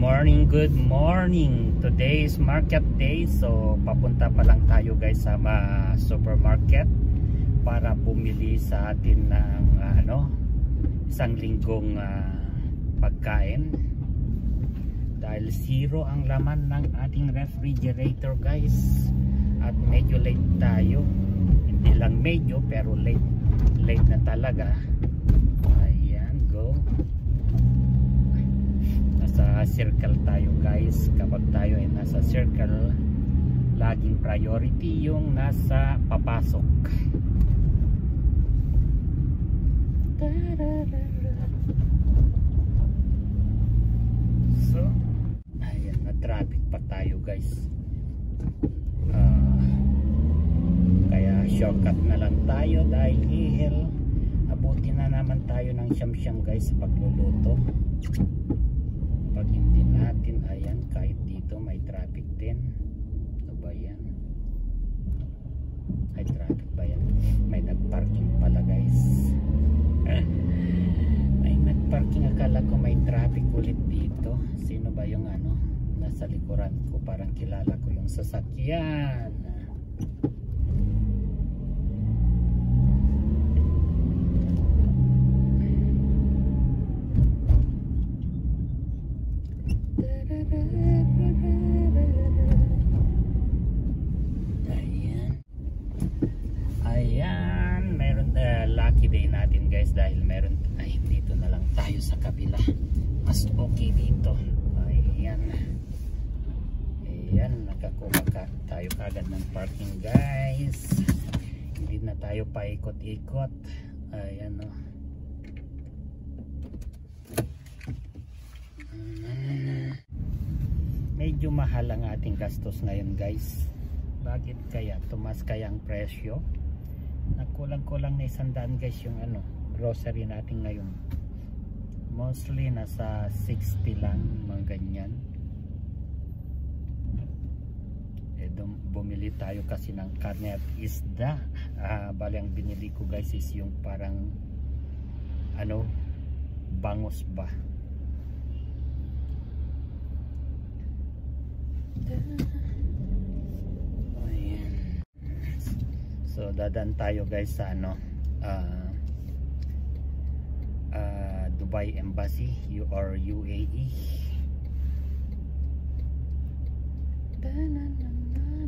Good morning. Today is market day, so papunta pa lang tayo guys sa supermarket para bumili sa atin ng isang linggong pagkain dahil zero ang laman ng ating refrigerator guys, at medyo late tayo. Hindi lang medyo, pero late na talaga. Ayan, go. Nasa circle tayo guys. Kapag tayo ay nasa circle, laging priority yung nasa papasok. So ayan, na traffic pa tayo guys. Kaya shortcut na lang tayo dahil abutin na naman tayo ng siyam-siyam guys pagluluto. Pag hindi natin, ayan, kahit dito may traffic din. Ano ba yan? May traffic ba yan? May nagparking pala guys. May nagparking, akala ko may traffic ulit dito. Sino ba yung nasa likuran ko? Parang kilala ko yung sasakyan. Ayan, meron lucky day natin guys dahil meron, dito na lang tayo sa kabila, mas okay dito. Ayan, nakakuha tayo kagad ng parking guys, hindi na tayo paikot-ikot. Ayan o. Medyo mahal ang ating gastos ngayon guys. Bakit kaya? Tumas kaya ang presyo? Nagkulang-kulang na 100 guys yung grocery natin ngayon. Mostly nasa 60 lang, mga ganyan. Bumili tayo kasi ng karne at isda. Bali ang binili ko guys is yung parang bangus ba. Ayan. So dadaan tayo guys sa Dubai Embassy or UAE.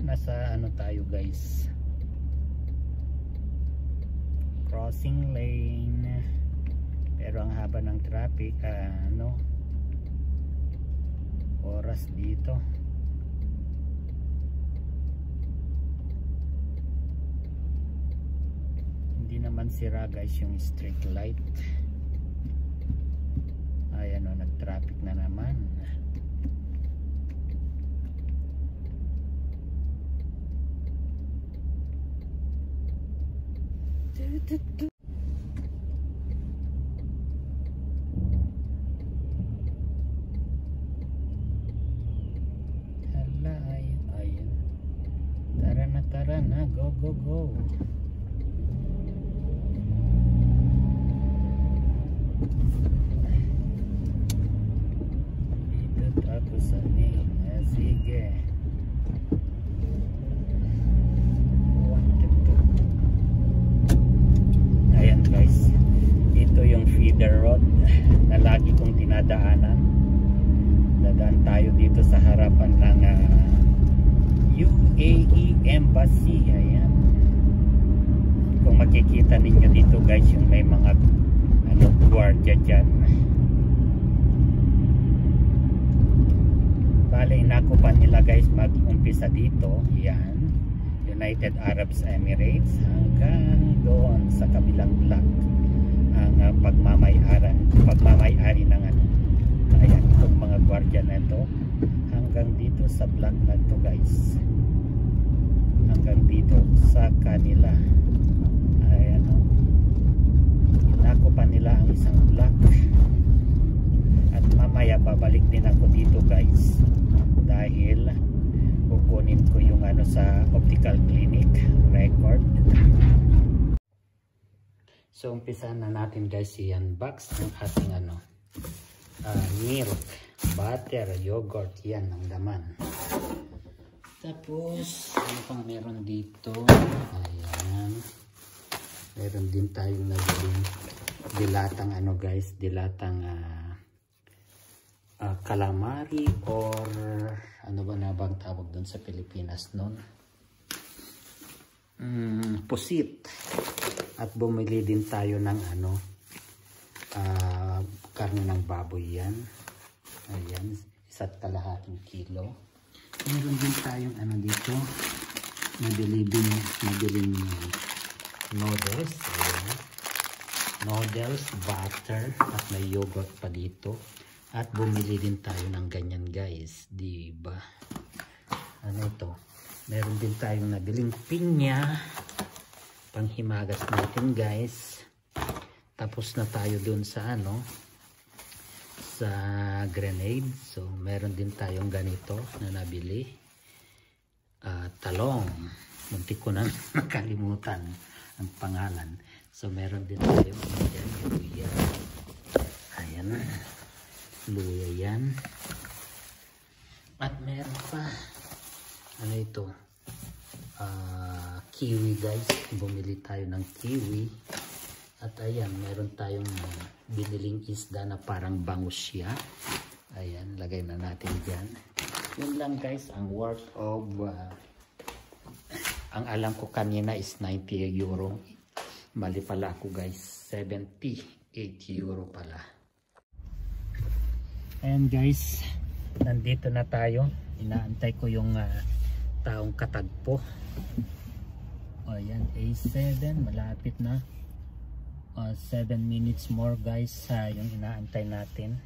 Nasa tayo guys, crossing lane, pero ang haba ng traffic. Oras dito. Hindi naman sira guys yung street light. Ayan o, nag-traffic na naman. Hala, ayun. Tara na, go. Dito tapos sige. Ayan guys, ito yung feeder road na lagi kong dinadaanan. Dadaan tayo dito sa harapan ng UAE Embassy. Ayan, kung makikita ninyo dito guys, yung may mga gwardiya dyan. Bale, inakupan nila guys mag-umpisa dito. Yan, United Arab Emirates hanggang doon sa kabilang block ang pagmamay-ari ng ayan, itong mga gwardiya na ito hanggang dito sa block na ito guys, hanggang dito sa kanila. Ayan o, inakupan nila ang isang block, at mamaya babalik din ako dito guys dahil kukunin ko yung sa optical clinic record. So umpisa na natin guys, i-unbox ang ating milk, butter, yogurt, yan ang laman. Tapos ano pang meron dito? Ayan, meron din tayong naging dilatang ano guys, dilatang calamari or ano ba na bang tawag doon sa Pilipinas noon? Pusit. At bumili din tayo ng ano, karne ng baboy yan. Ayan, 1.5 kilo. Meron din tayong ano dito, mabiling noodles. Ayan. Noodles, butter, at may yogurt pa dito. At bumili din tayo ng ganyan guys, diba? Ano ito? Meron din tayong nabiling pinya, panghimagas natin guys. Tapos na tayo dun sa ano, sa grenade. So meron din tayong ganito na nabili, talong. Muntik ko na nakalimutan ang pangalan. So meron din tayong luya. Ayan, luya yan. At meron pa ano ito, kiwi guys. Bumili tayo ng kiwi. At ayan, meron tayong biniling isda na parang bangus siya. Ayan, lagay na natin dyan. Yun lang guys, ang worth of ang alam ko kanina is 90 euro. Mali pala ako guys, 78 euro pala. And guys, nandito na tayo. Inaantay ko yung taong katagpo. Ayan, A7, malapit na. 7 minutes more guys, yung inaantay natin.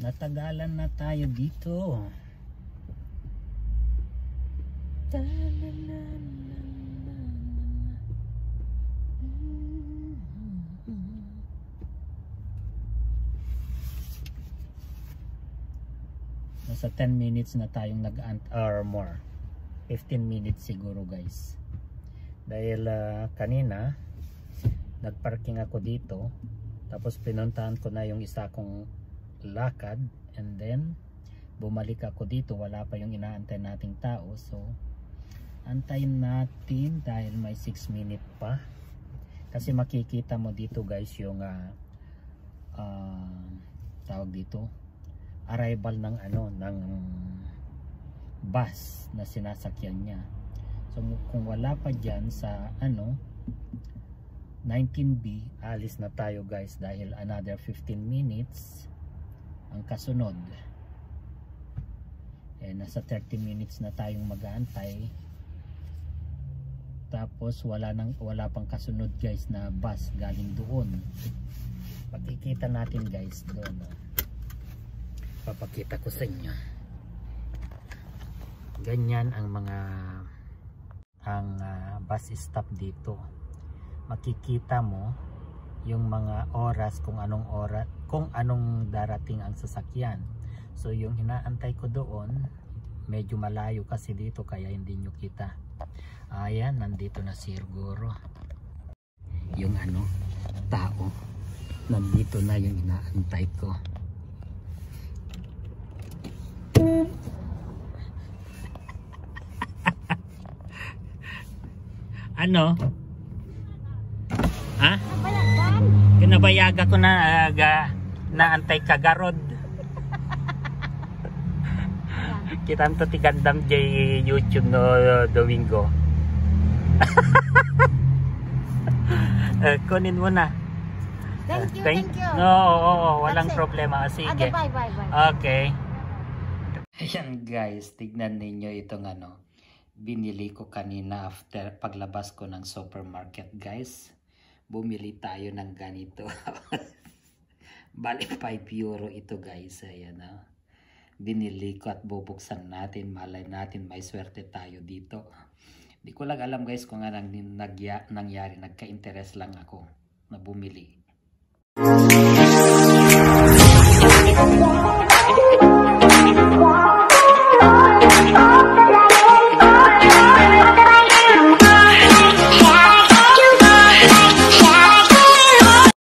Natagalan na tayo dito. Nasa 10 minutes na tayong or more. 15 minutes siguro guys. Dahil kanina nagparking ako dito, tapos pinuntahan ko na yung isa kong lakad, and then bumalik ako dito, wala pa yung inaantay nating tao. So antayin natin dahil may 6 minutes pa, kasi makikita mo dito guys yung tawag dito, arrival ng ano, ng bus na sinasakyan niya. So kung wala pa dyan sa ano 19B, alis na tayo guys, dahil another 15 minutes ang kasunod. Nasa 30 minutes na tayong mag-aantay. Tapos wala pang kasunod guys na bus galing doon. Pakikita natin guys doon. Papakita ko sa inyo. Ganyan ang mga bus stop dito. Makikita mo yung mga oras, kung anong darating ang sasakyan. So yung inaantay ko doon, medyo malayo kasi dito, kaya hindi nyo kita. Ayan, nandito na siguro yung ano, tao. Nandito na yung inaantay ko. Ano? Ha? Kinabayaga ko na naantay kagarod. Kitam to ti gandam jay YouTube no Domingo. Kunin mo na. Thank you. No, walang problema. Sige. Bye. Okay. Ayan guys, tignan ninyo itong ano, binili ko kanina after paglabas ko ng supermarket guys. Bumili tayo ng ganito. Bali 5 euro ito guys. Ayan, binili ko at bubuksan natin. Malay natin may swerte tayo dito. Di ko lang alam guys kung anong nangyari. Nagka-interest lang ako na bumili.